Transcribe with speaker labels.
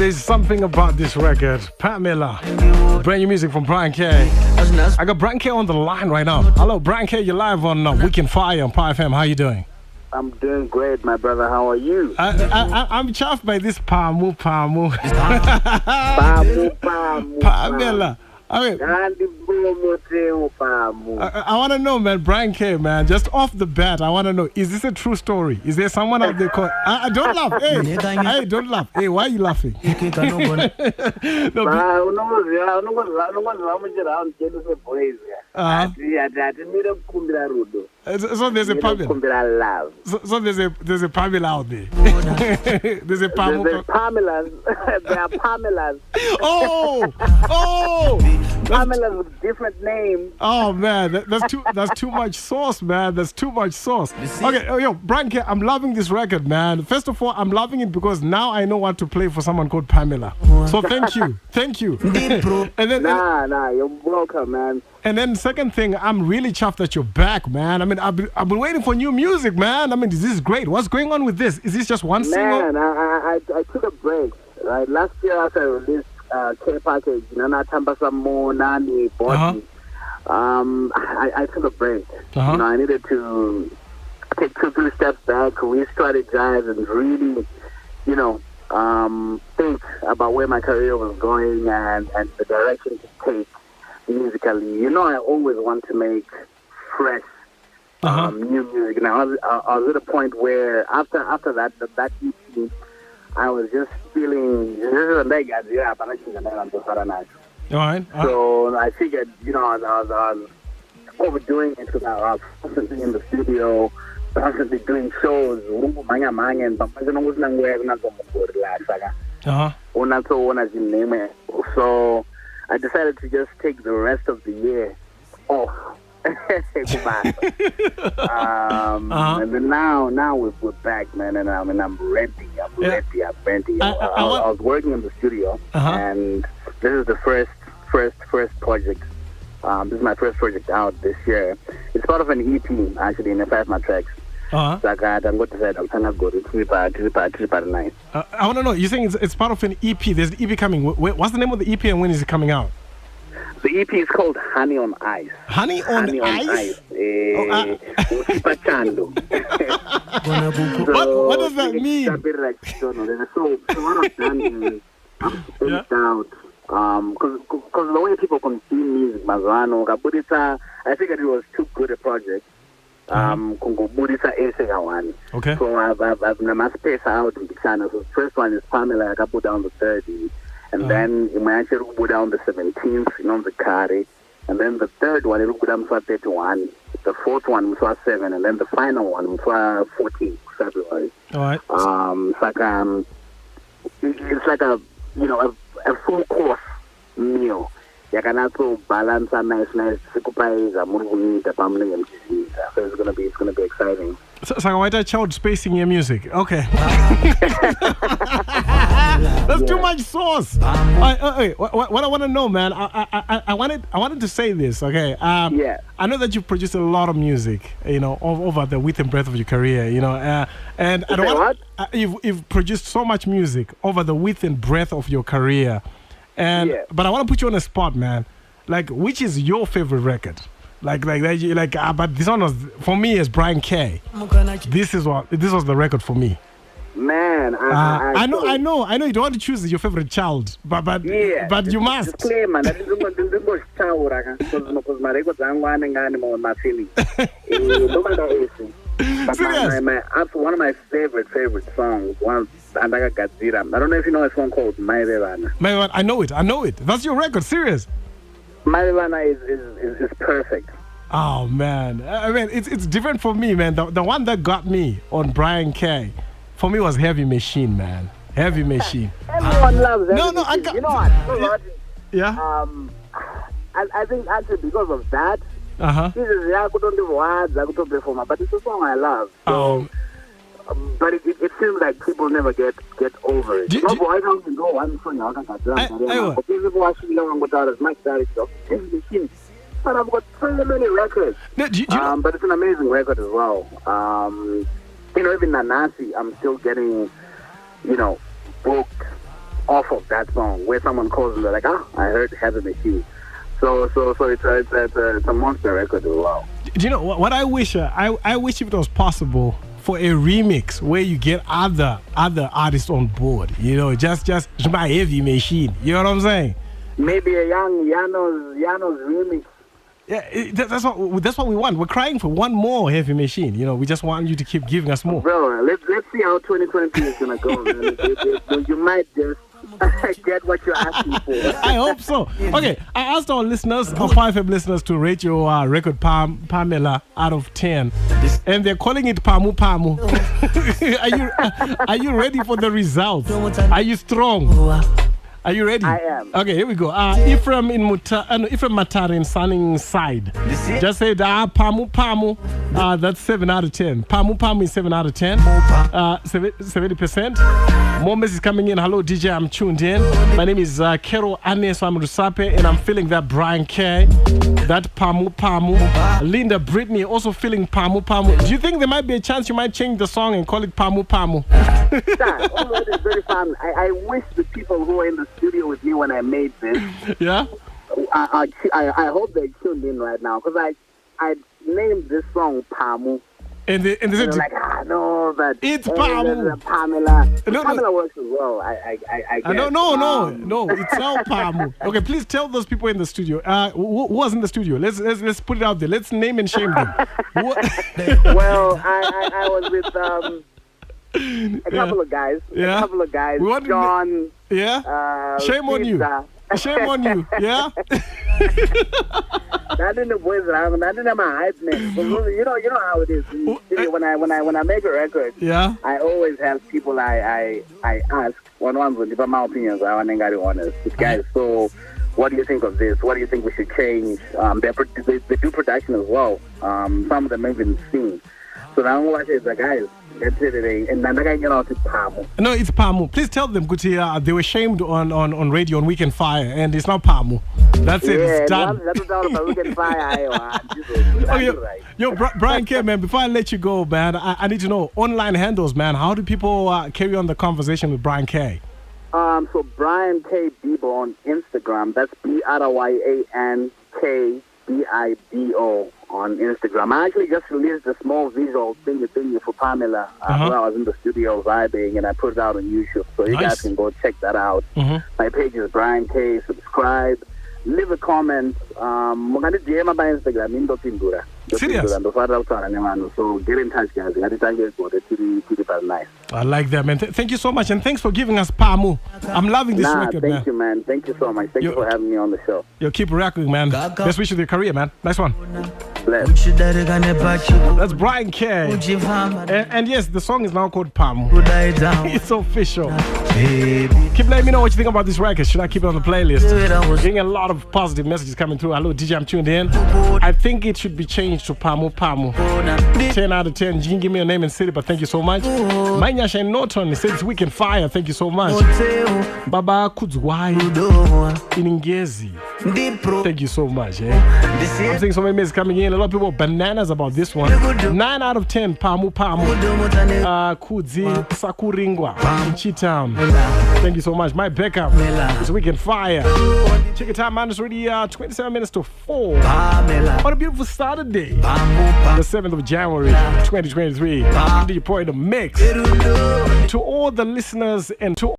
Speaker 1: there's something about this record. Pamela. Brand new music from Bryan K. I got Bryan K on the line right now. Hello, Bryan K. You're live on WKND on POWERFM. How you doing?
Speaker 2: I'm doing great, my brother. How are you?
Speaker 1: I'm chuffed by this Pamela. I mean, I want to know, man, Bryan K, man, just off the bat, I want to know, is this a true story? Is there someone out there called... don't laugh. Hey, don't laugh. Hey, why are you laughing? So there's a Pamela. So there's a Pamela out there. There's a Pamela.
Speaker 2: There are Pamelas.
Speaker 1: Oh!
Speaker 2: Pamelas with different names.
Speaker 1: Oh man, that's too much sauce, man. That's too much sauce. Okay, yo, Bryan K, I'm loving this record, man. First of all, I'm loving it because now I know what to play for someone called Pamela. So thank you. And then
Speaker 2: you're welcome, man.
Speaker 1: And then second thing, I'm really chuffed that you're back, man. I mean, I've been waiting for new music, man. I mean, this is great. What's going on with this? Is this just one single?
Speaker 2: Man, I took a break. Right, last year after I released K Package, Nana Tambasa Mo Nani Body. I took a break. I needed to take 2-3 steps back, re-strategize, and really, think about where my career was going and the direction to take musically. I always want to make fresh, new music. Now I was at a point where after that EP, I was just feeling.
Speaker 1: All right.
Speaker 2: So I figured, I was overdoing it because I was constantly in the studio, constantly doing shows. So I decided to just take the rest of the year off. And then now we're back, man, and I'm ready. I'm ready. I was working in the studio, and this is the first project. This is my first project out this year. It's part of an EP, actually, in 5 my tracks. So I want to say nice.
Speaker 1: I want to know. You're saying it's part of an EP. There's an EP coming. What's the name of the EP and when is it coming out?
Speaker 2: The EP is called Honey on Ice.
Speaker 1: Honey on Ice? What does that mean?
Speaker 2: So what I've done is I've spaced out, because the way people consume music, I figured it was too good a project.
Speaker 1: Okay.
Speaker 2: So I've spaced out in China. So the first one is Pamela. I put down the 30. And then you might actually go down the 17th, the Kari. And then the third one, it'll go down to 31. The fourth one, 7. And then the final one, 14 February.
Speaker 1: All right.
Speaker 2: It's like a full course meal. You can also balance a nice so it's gonna be exciting.
Speaker 1: So why that child spacing your music? Okay. That's too much sauce. What I want to know, man, I wanted to say this, okay?
Speaker 2: Yeah.
Speaker 1: I know that you produced a lot of music, over the width and breadth of your career, and I don't want you've produced so much music over the width and breadth of your career, but I want to put you on a spot, man. Like, which is your favorite record? But this one was for me as Bryan K. This was the record for me.
Speaker 2: Man,
Speaker 1: I know you don't want to choose your favorite child, but you must.
Speaker 2: Disclaimer, because my records are my feelings. One of my favorite songs, Andaga Gadzira. I don't know if you know a song called Mairevana.
Speaker 1: I know it. That's your record, serious.
Speaker 2: Mairevana is perfect.
Speaker 1: Oh man, I mean it's different for me, man. The one that got me on Bryan K, for me was Heavy Machine, man. Heavy Machine.
Speaker 2: Everyone loves Heavy Machine.
Speaker 1: I got,
Speaker 2: you know what?
Speaker 1: Yeah.
Speaker 2: I think actually because of that, this is I couldn't do words, I couldn't perform, but it's a song I love. So, but it seems like people never get over it. I don't know one song I can't people actually don't go as much that it's Heavy Machine. But I've got so many records. But it's an amazing record as well. Even Nanasi, I'm still getting, booked off of that song, where someone calls and they're like, I heard Heavy Machine. So it's a monster record as well.
Speaker 1: Do you know what I wish? I wish if it was possible for a remix where you get other artists on board. You know, just my Heavy Machine. You know what I'm saying?
Speaker 2: Maybe a young Yano's remix.
Speaker 1: Yeah, that's what we want. We're crying for one more Heavy Machine. You know, we just want you to keep giving us more.
Speaker 2: Bro, let's see how 2020 is gonna go, man. You might just get what you're asking for.
Speaker 1: I hope so. Okay, I asked our listeners, our POWERFM listeners, to rate your record Pamela out of 10, and they're calling it Pamu Pamu. Are you ready for the results? Are you strong? Are you ready?
Speaker 2: I am.
Speaker 1: Okay, here we go. Ephraim Matar in Sunning Side just said, Pamu Pamu. That's 7 out of 10. Pamu Pamu is 7 out of 10. 70%. More messages coming in. Hello, DJ. I'm tuned in. My name is Kero Anes Amrusape, and I'm feeling that Brian K. That Pamu Pamu. Linda Brittany also feeling Pamu Pamu. Do you think there might be a chance you might change the song and call it Pamu Pamu?
Speaker 2: That already is very fun. I wish the people who were in the studio with me when I made this.
Speaker 1: Yeah.
Speaker 2: I hope they tuned in right now, because I named this song Pamu.
Speaker 1: And they said,
Speaker 2: like, no, but
Speaker 1: it's Pamu.
Speaker 2: Pamela. Pamela works as well. I guess.
Speaker 1: No, it's now Pamu. Okay, please tell those people in the studio. Who was in the studio? Let's put it out there. Let's name and shame them.
Speaker 2: Well, I was with a couple of guys.
Speaker 1: Yeah.
Speaker 2: A couple of guys. John.
Speaker 1: Yeah. Shame on you. Shame on you. Yeah.
Speaker 2: That in the boys around. That in my hype man. You know how it is. When I make a record,
Speaker 1: yeah, I
Speaker 2: always have people I ask one with my opinions. I want to honest. This guy, so what do you think of this? What do you think we should change? They do production as well. Some of them even sing. So now what I say is like, guys, that's it. And then I get out to Pamu.
Speaker 1: No, it's Pamu. Please tell them, Guti, they were shamed on radio on Weekend Fire, and it's now Pamu. That's it. It's done.
Speaker 2: That's what about Weekend Fire.
Speaker 1: Yo, Brian K, man, before I let you go, man, I need to know online handles, man. How do people carry on the conversation with Brian K?
Speaker 2: So Brian K Bibo on Instagram. That's BRYAN KBIBO on Instagram. I actually just released a small visual thingy for Pamela when I was in the studio vibing, and I put it out on YouTube. So you guys can go check that out. My page is Brian K. Subscribe. Leave a comment. DM by Instagram.
Speaker 1: Serious?
Speaker 2: So get in touch, guys. Nice.
Speaker 1: I like that, man. Thank you so much, and thanks for giving us Pamu. I'm loving this record, man.
Speaker 2: Thank you, man. Thank you so much. Thank you for having me on the show.
Speaker 1: Yo, keep rocking, man. Best wish of your career, man. Nice one.
Speaker 2: Bless.
Speaker 1: That's Brian K. And yes, the song is now called Pamu. It's official. Keep letting me know what you think about this record. Should I keep it on the playlist? Getting a lot of positive messages coming through. Hello, DJ, I'm tuned in. I think it should be changed to Pamu Pamu. 10 out of 10. You can give me a name and city, but thank you so much. Manyasha and Norton says Weekend Fire. Thank you so much. Baba Kudzwai Iningezi. Thank you so much. I'm seeing so many messages coming in. A lot of people bananas about this one. 9 out of 10. Pamu Pamu. Kudzi Sakuringwa Chitown. Thank you so much. My backup is Weekend Fire. Check it time, man. It's already 27 minutes to 4. What a beautiful Saturday. The 7th of January 2023. DJ Pro in the mix. To all the listeners and to